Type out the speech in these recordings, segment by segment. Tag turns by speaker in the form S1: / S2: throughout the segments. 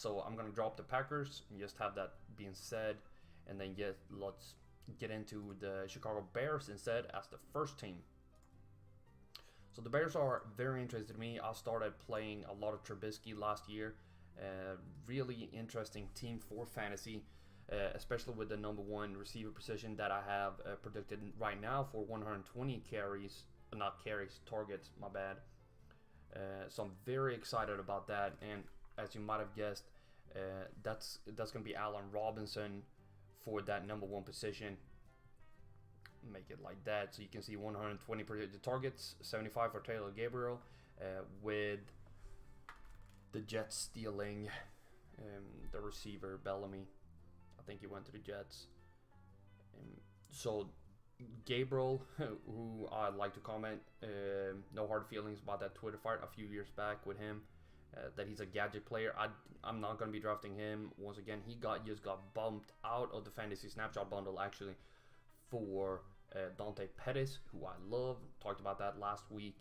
S1: So I'm gonna drop the Packers and just have that being said, and then let's get into the Chicago Bears instead as the first team. So the Bears are very interesting to me. I started playing a lot of Trubisky last year. Really interesting team for fantasy, especially with the number one receiver position that I have predicted right now for 120 carries, not carries, targets, my bad. So I'm very excited about that, and as you might have guessed, that's going to be Allen Robinson for that number one position. Make it like that so you can see 120 predicted targets, 75 for Taylor Gabriel, with the Jets stealing the receiver Bellamy. I think he went to the Jets. So Gabriel, who I'd like to comment, no hard feelings about that Twitter fight a few years back with him, that he's a gadget player. I'm not going to be drafting him. Once again, he just got bumped out of the fantasy snapshot bundle actually for Dante Pettis, who I love. Talked about that last week.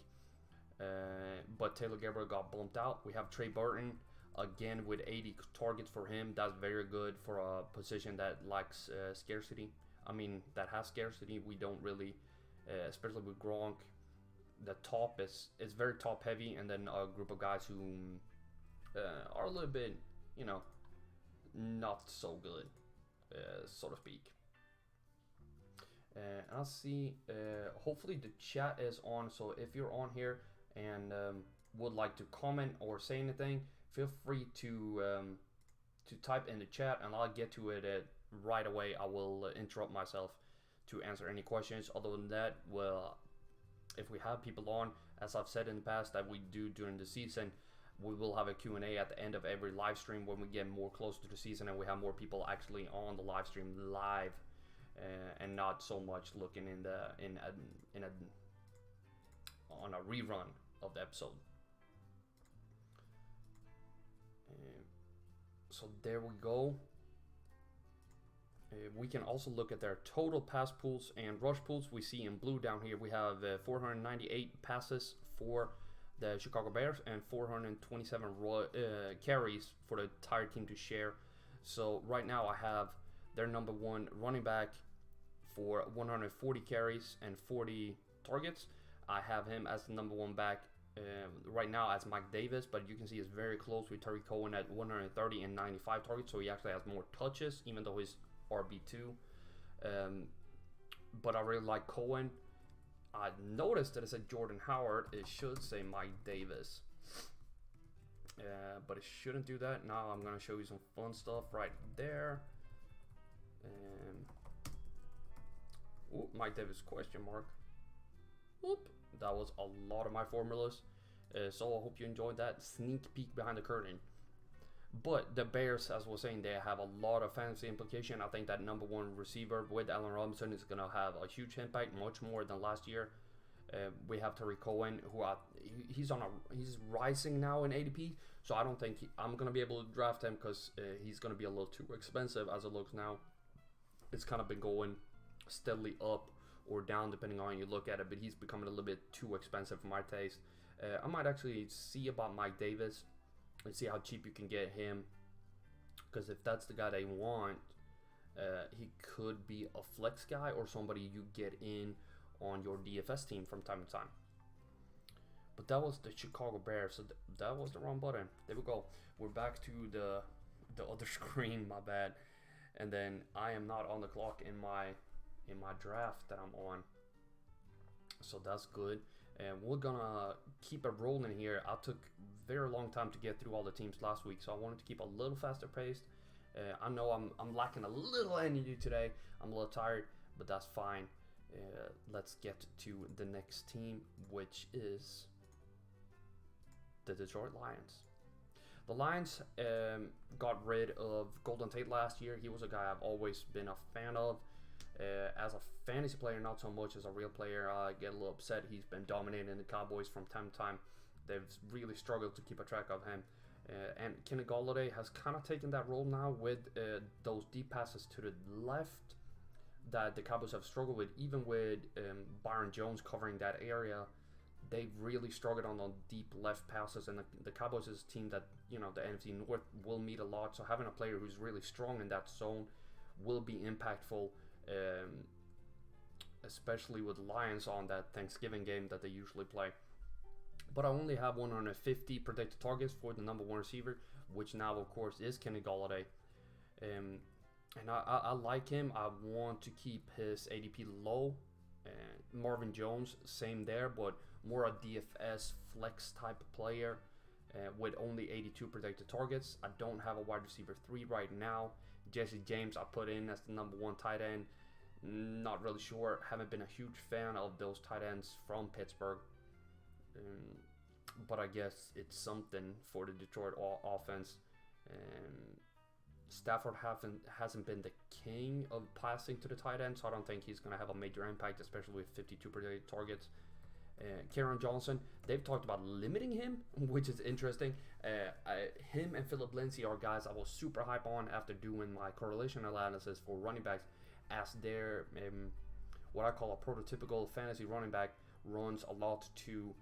S1: But Taylor Gabriel got bumped out. We have Trey Burton again with 80 targets for him. That's very good for a position that lacks scarcity. I mean, that has scarcity. We don't really, especially with Gronk, the top is very top heavy, and then a group of guys who are a little bit, not so good, so to speak. I'll see. Hopefully the chat is on. So if you're on here and would like to comment or say anything, feel free to type in the chat, and I'll get to it right away. I will interrupt myself to answer any questions. Other than that, well, if we have people on, as I've said in the past that we do during the season, we will have a Q&A at the end of every live stream when we get more close to the season and we have more people actually on the live stream live. And not so much looking on a rerun of the episode. So there we go. We can also look at their total pass pools and rush pools. We see in blue down here we have 498 passes for the Chicago Bears and 427 carries for the entire team to share. So right now I have their number one running back for 140 carries and 40 targets. I have him as the number one back right now as Mike Davis, but you can see it's very close with Terry Cohen at 130 and 95 targets, so he actually has more touches, even though he's RB2. But I really like Cohen. I noticed that it said Jordan Howard. It should say Mike Davis. But it shouldn't do that. Now I'm going to show you some fun stuff right there. Mike Davis question mark. Whoop. That was a lot of my formulas. So I hope you enjoyed that sneak peek behind the curtain. But the Bears, as I was saying, they have a lot of fantasy implication. I think that number one receiver with Allen Robinson is going to have a huge impact, much more than last year. We have Terry Cohen, who he's rising now in ADP, so I don't think I'm going to be able to draft him because he's going to be a little too expensive as it looks now. It's kind of been going steadily up or down depending on how you look at it, but he's becoming a little bit too expensive for my taste. I might actually see about Mike Davis and see how cheap you can get him, because if that's the guy they want, he could be a flex guy or somebody you get in on your DFS team from time to time. But that was the Chicago Bears, so that was the wrong button. There we go. We're back to the other screen, my bad. And then I am not on the clock in my draft that I'm on, so that's good. And we're gonna keep it rolling here. I took very long time to get through all the teams last week, so I wanted to keep a little faster paced. I know I'm lacking a little energy today. I'm a little tired, but that's fine. Let's get to the next team, which is the Detroit Lions. The Lions got rid of Golden Tate last year. He was a guy I've always been a fan of. As a fantasy player, not so much as a real player. I get a little upset. He's been dominating the Cowboys from time to time. They've really struggled to keep a track of him. And Kenny Golladay has kind of taken that role now with those deep passes to the left that the Cowboys have struggled with. Even with Byron Jones covering that area, they've really struggled on the deep left passes. And the Cowboys is a team that the NFC North will meet a lot. So having a player who's really strong in that zone will be impactful, especially with Lions on that Thanksgiving game that they usually play. But I only have 150 predicted targets for the number 1 receiver, which now, of course, is Kenny Golladay. And I like him. I want to keep his ADP low. Marvin Jones, same there, but more a DFS flex type of player with only 82 predicted targets. I don't have a wide receiver 3 right now. Jesse James I put in as the number 1 tight end. Not really sure. Haven't been a huge fan of those tight ends from Pittsburgh. But I guess it's something for the Detroit offense. Stafford hasn't been the king of passing to the tight end, so I don't think he's going to have a major impact, especially with 52 predicted targets. Karen Johnson, they've talked about limiting him, which is interesting. Him and Philip Lindsay are guys I was super hype on after doing my correlation analysis for running backs, as their what I call a prototypical fantasy running back runs a lot to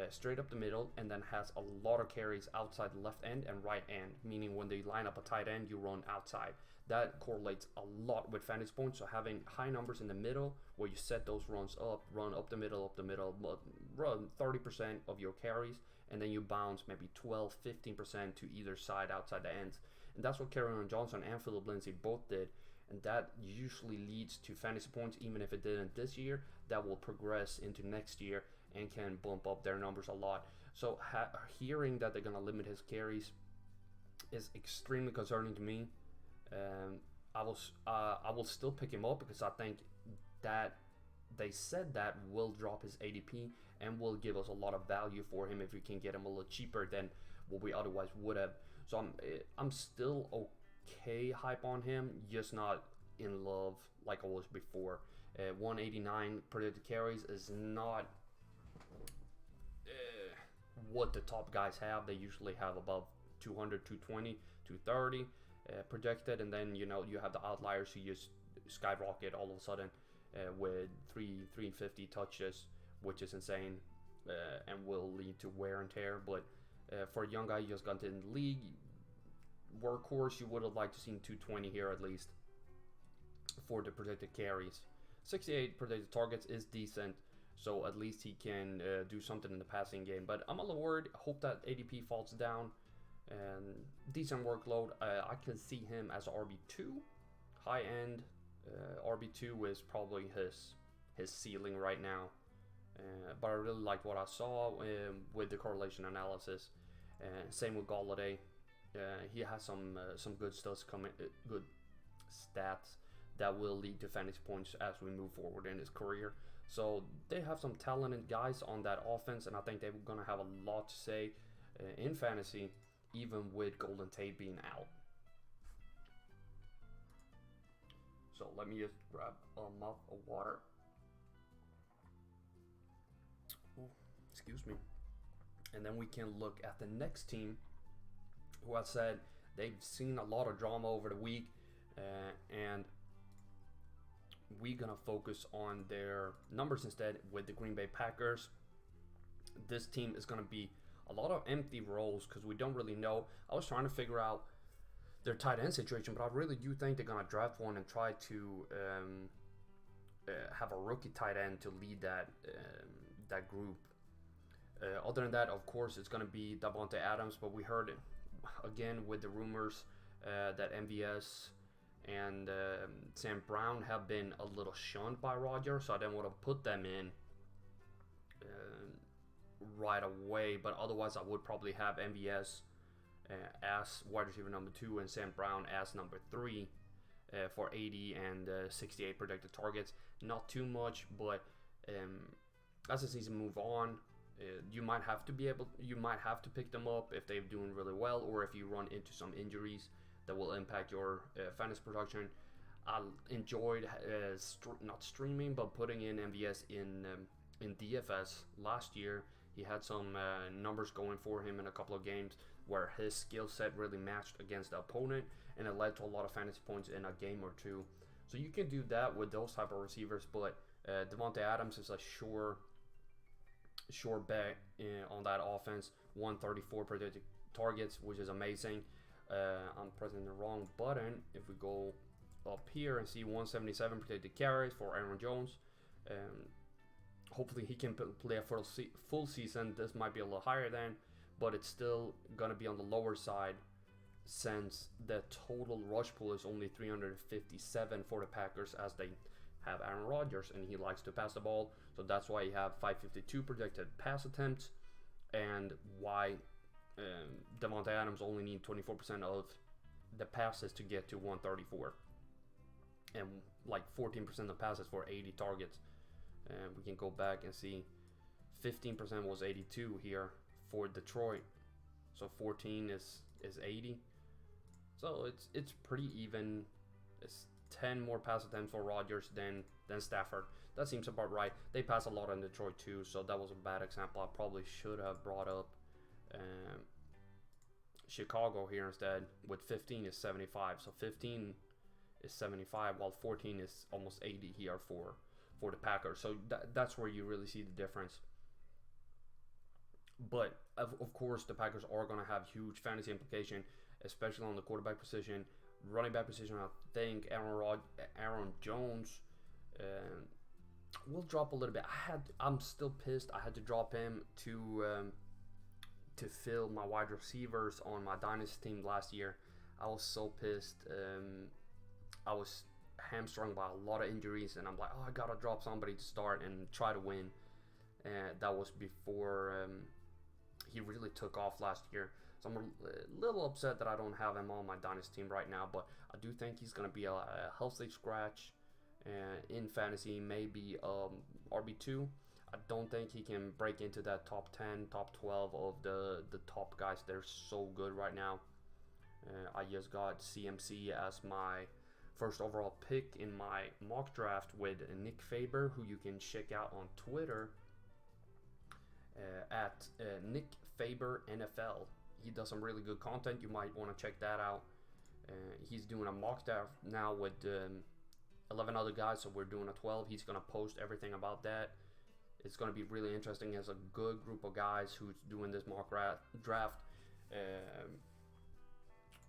S1: straight up the middle and then has a lot of carries outside the left end and right end, meaning when they line up a tight end, you run outside. That correlates a lot with fantasy points, so having high numbers in the middle where you set those runs up, run up the middle, but run 30% of your carries, and then you bounce maybe 12-15% to either side outside the ends. And that's what Kerryon Johnson and Philip Lindsay both did, and that usually leads to fantasy points. Even if it didn't this year, that will progress into next year and can bump up their numbers a lot. So hearing that they're going to limit his carries is extremely concerning to me. I will still pick him up because I think that they said that will drop his ADP and will give us a lot of value for him if we can get him a little cheaper than what we otherwise would have. So I'm still okay hype on him, just not in love like I was before. 189 predicted carries is not what the top guys have. They usually have above 200, 220, 230 projected, and then you have the outliers who just skyrocket all of a sudden with 350 touches, which is insane and will lead to wear and tear. But for a young guy you just got into the league, workhorse, you would have liked to seen 220 here at least for the predicted carries. 68 predicted targets is decent, so at least he can do something in the passing game. But I'm a little worried. I hope that ADP falls down. And decent workload. I can see him as RB2, high end. RB2 is probably his ceiling right now. But I really liked what I saw with the correlation analysis. Same with Golladay. He has some good stuff coming, good stats that will lead to fantasy points as we move forward in his career. So they have some talented guys on that offense, and I think they're going to have a lot to say in fantasy, even with Golden Tate being out. So let me just grab a mouth of water. Ooh, excuse me. And then we can look at the next team, who I said they've seen a lot of drama over the week, and we're going to focus on their numbers instead with the Green Bay Packers. This team is going to be a lot of empty roles because we don't really know. I was trying to figure out their tight end situation, but I really do think they're going to draft one and try to have a rookie tight end to lead that group. Other than that, of course, it's going to be Davante Adams, but we heard it again with the rumors that MVS and Sam Brown have been a little shunned by Rodgers, so I didn't want to put them in right away, but otherwise I would probably have MVS as wide receiver number 2 and Sam Brown as number 3 for 80 and 68 predicted targets. Not too much, but as the season move on, you might have to pick them up if they're doing really well, or if you run into some injuries that will impact your fantasy production. I enjoyed not streaming, but putting in MVS in DFS last year. He had some numbers going for him in a couple of games where his skill set really matched against the opponent, and it led to a lot of fantasy points in a game or two. So you can do that with those type of receivers, but Davante Adams is a sure bet on that offense. 134 predicted targets, which is amazing. I'm pressing the wrong button. If we go up here and see 177 predicted carries for Aaron Jones, hopefully he can play a full season. This might be a little higher than, but it's still gonna be on the lower side since the total rush pool is only 357 for the Packers, as they have Aaron Rodgers and he likes to pass the ball. So that's why you have 552 projected pass attempts, and why Devontae Adams only need 24% of the passes to get to 134, and like 14% of passes for 80 targets. And we can go back and see 15% was 82 here for Detroit, so 14 is 80. So it's pretty even. It's 10 more pass attempts for Rodgers than Stafford. That seems about right. They pass a lot in Detroit too, so that was a bad example. I probably should have brought up Chicago here instead. With 15 is 75, so 15 is 75, while 14 is almost 80 here for the Packers. So that's where you really see the difference. But of course, the Packers are going to have huge fantasy implication, especially on the quarterback position. Running back position, I think Aaron Jones will drop a little bit. I'm still pissed. I had to drop him to fill my wide receivers on my dynasty team last year. I was so pissed. I was hamstrung by a lot of injuries, and I'm like, oh, I gotta drop somebody to start and try to win. And that was before he really took off last year. So I'm a little upset that I don't have him on my dynasty team right now, but I do think he's going to be a healthy scratch in fantasy, maybe RB2. I don't think he can break into that top 10, top 12 of the top guys. They're so good right now. I just got CMC as my first overall pick in my mock draft with Nick Faber, who you can check out on Twitter at Nick Faber NFL. He does some really good content. You might want to check that out. He's doing a mock draft now with 11 other guys, so we're doing a 12. He's going to post everything about that. It's going to be really interesting. He has a good group of guys who's doing this mock draft.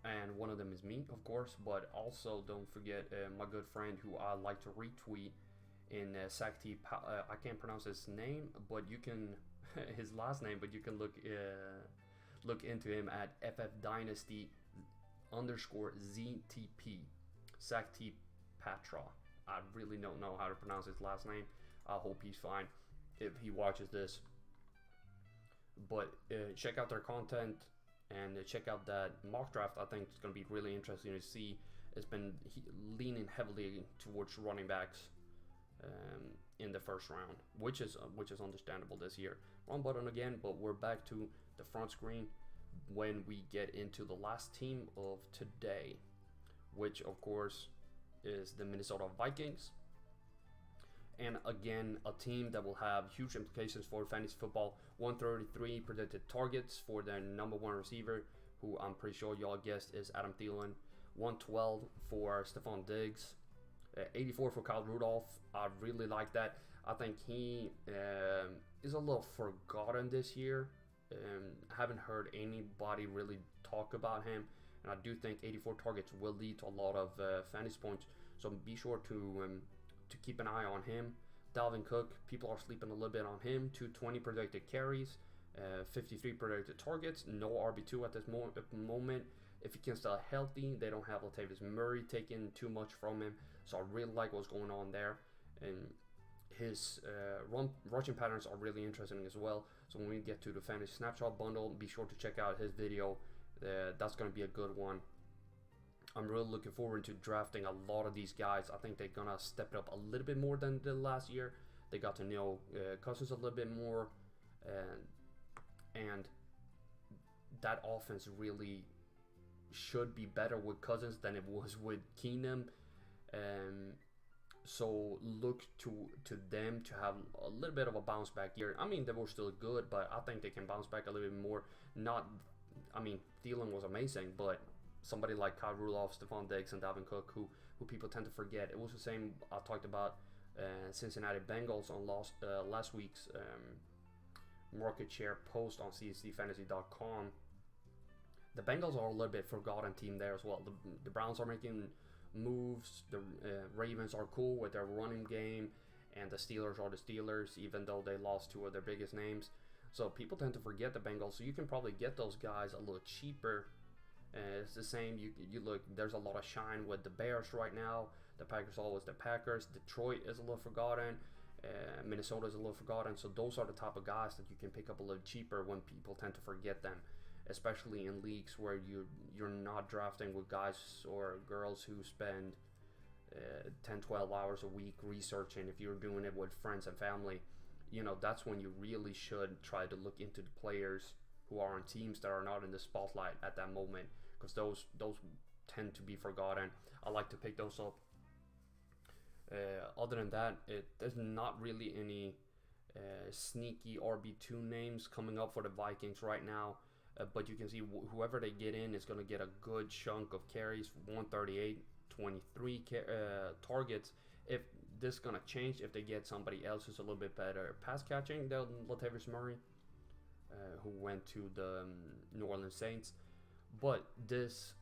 S1: And one of them is me, of course, but also don't forget my good friend who I like to retweet in Sakti. I can't pronounce his name, but you can his last name, but you can look into him at FFDynasty _ZTP. Sakti Patra. I really don't know how to pronounce his last name. I hope he's fine if he watches this. But check out their content and check out that mock draft. I think it's going to be really interesting to see. It's been leaning heavily towards running backs in the first round, which is understandable this year. Wrong button again, but we're back to the front screen when we get into the last team of today, which of course is the Minnesota Vikings. And again, a team that will have huge implications for fantasy football. 133 predicted targets for their number one receiver, who I'm pretty sure y'all guessed is Adam Thielen. 112 for Stephon Diggs. 84 for Kyle Rudolph. I really like that. I think he is a little forgotten this year. Haven't heard anybody really talk about him. And I do think 84 targets will lead to a lot of fantasy points. So be sure to keep an eye on him. Dalvin Cook, people are sleeping a little bit on him. 220 predicted carries, 53 predicted targets. No RB2 at this moment. If he can stay healthy, they don't have Latavius Murray taking too much from him. So I really like what's going on there. And his rushing patterns are really interesting as well. So when we get to the fantasy snapshot bundle, be sure to check out his video. That's going to be a good one. I'm really looking forward to drafting a lot of these guys. I think they're going to step it up a little bit more than the last year. They got to know Cousins a little bit more. And that offense really should be better with Cousins than it was with Keenum. So look to them to have a little bit of a bounce back year. I mean, they were still good, but I think they can bounce back a little bit more. Thielen was amazing, but somebody like Kyle Rudolph, Stephon Diggs, and Dalvin Cook, who people tend to forget. It was the same I talked about Cincinnati Bengals on last week's market share post on csdfantasy.com. The Bengals are a little bit forgotten team there as well. The Browns are making moves. The Ravens are cool with their running game, and the Steelers are the Steelers, even though they lost two of their biggest names. So people tend to forget the Bengals. So you can probably get those guys a little cheaper. It's the same. You look. There's a lot of shine with the Bears right now. The Packers are always the Packers. Detroit is a little forgotten. Minnesota is a little forgotten. So those are the type of guys that you can pick up a little cheaper when people tend to forget them, especially in leagues where you're not drafting with guys or girls who spend 10, 12 hours a week researching. If you're doing it with friends and family, that's when you really should try to look into the players who are on teams that are not in the spotlight at that moment, because those tend to be forgotten. I like to pick those up. Other than that, there's not really any sneaky RB2 names coming up for the Vikings right now. But you can see whoever they get in is going to get a good chunk of carries, 138, 23 targets. If this is going to change, if they get somebody else who's a little bit better pass catching than Latavius Murray, who went to the New Orleans Saints. But this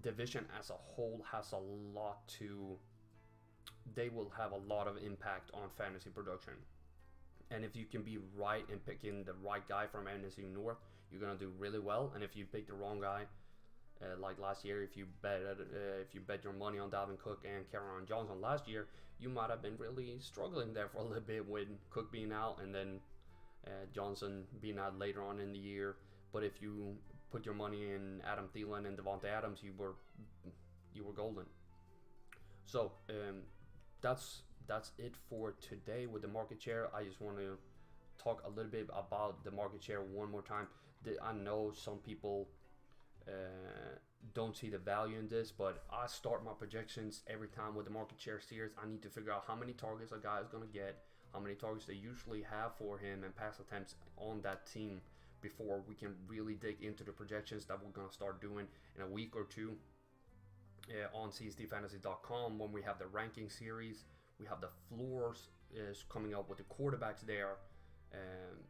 S1: division as a whole has a lot they will have a lot of impact on fantasy production. And if you can be right in picking the right guy from NFC North, you're gonna do really well. And if you pick the wrong guy, like last year, if you bet your money on Dalvin Cook and Cameron Johnson last year, you might have been really struggling there for a little bit with Cook being out and then Johnson being out later on in the year. But if you put your money in Adam Thielen and Devontae Adams, you were golden. So that's it for today with the market share. I just want to talk a little bit about the market share one more time. I know some people don't see the value in this, but I start my projections every time with the market share series. I need to figure out how many targets a guy is going to get, how many targets they usually have for him, and pass attempts on that team before we can really dig into the projections that we're going to start doing in a week or two on csdfantasy.com when we have the ranking series. We have the floors is coming up with the quarterbacks there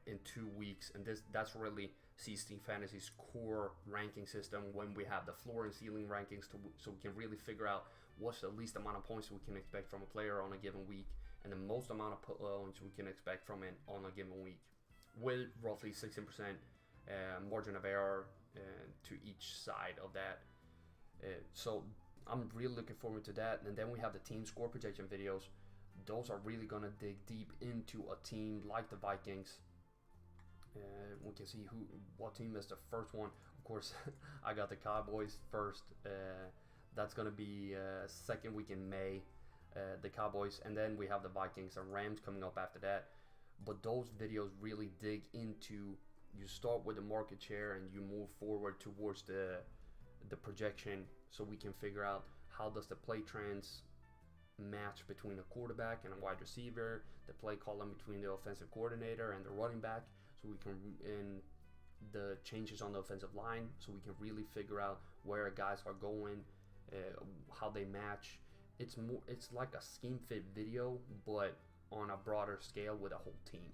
S1: in 2 weeks, and that's really CSD Fantasy's core ranking system when we have the floor and ceiling rankings so we can really figure out what's the least amount of points we can expect from a player on a given week and the most amount of points we can expect from it on a given week, with roughly 16% margin of error to each side of that. So I'm really looking forward to that. And then we have the team score projection videos. Those are really going to dig deep into a team like the Vikings. We can see what team is the first one. Of course, I got the Cowboys first. That's going to be second week in May, the Cowboys. And then we have the Vikings and Rams coming up after that. But those videos really dig into, you start with the market share and you move forward towards the projection, so we can figure out how does the play trends match between a quarterback and a wide receiver, the play column between the offensive coordinator and the running back, so we can, in the changes on the offensive line, so we can really figure out where guys are going, how they match. It's like a scheme fit video, but on a broader scale with a whole team.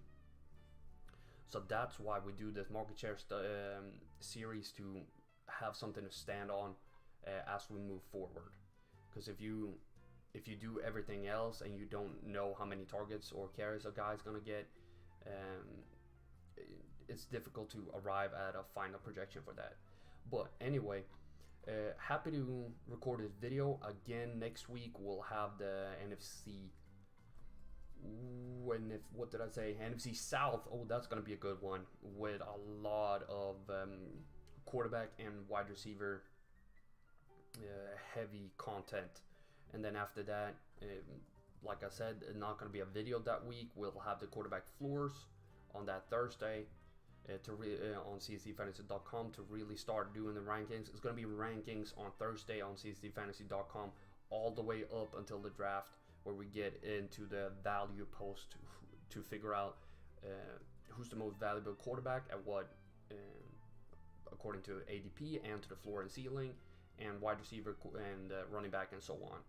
S1: So that's why we do this market share series, to have something to stand on as we move forward. Because if you do everything else and you don't know how many targets or carries a guy's gonna get, it's difficult to arrive at a final projection for that. But anyway, happy to record this video again. Next week we'll have the NFC. What did I say? NFC South. Oh, that's gonna be a good one with a lot of quarterback and wide receiver heavy content. And then after that, like I said, not going to be a video that week. We'll have the quarterback floors on that Thursday on csdfantasy.com to really start doing the rankings. It's going to be rankings on Thursday on csdfantasy.com all the way up until the draft, where we get into the value post to figure out who's the most valuable quarterback at what, according to ADP and to the floor and ceiling, and wide receiver and running back and so on.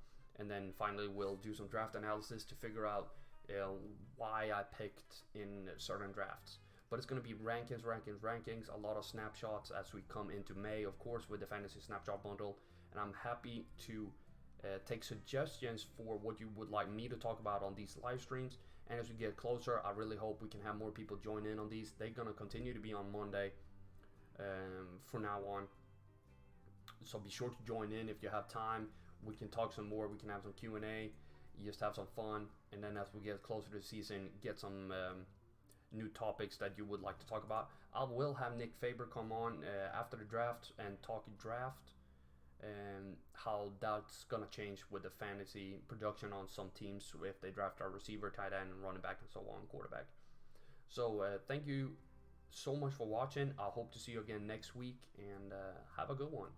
S1: And then finally we'll do some draft analysis to figure out why I picked in certain drafts. But it's going to be rankings, a lot of snapshots as we come into May, of course, with the Fantasy Snapshot Bundle. And I'm happy to take suggestions for what you would like me to talk about on these live streams. And as we get closer, I really hope we can have more people join in on these. They're going to continue to be on Monday from now on. So be sure to join in if you have time. We can talk some more. We can have some Q&A. You just have some fun. And then as we get closer to the season, get some new topics that you would like to talk about. I will have Nick Faber come on after the draft and talk draft and how that's going to change with the fantasy production on some teams if they draft our receiver, tight end, running back, and so on, quarterback. So thank you so much for watching. I hope to see you again next week, and have a good one.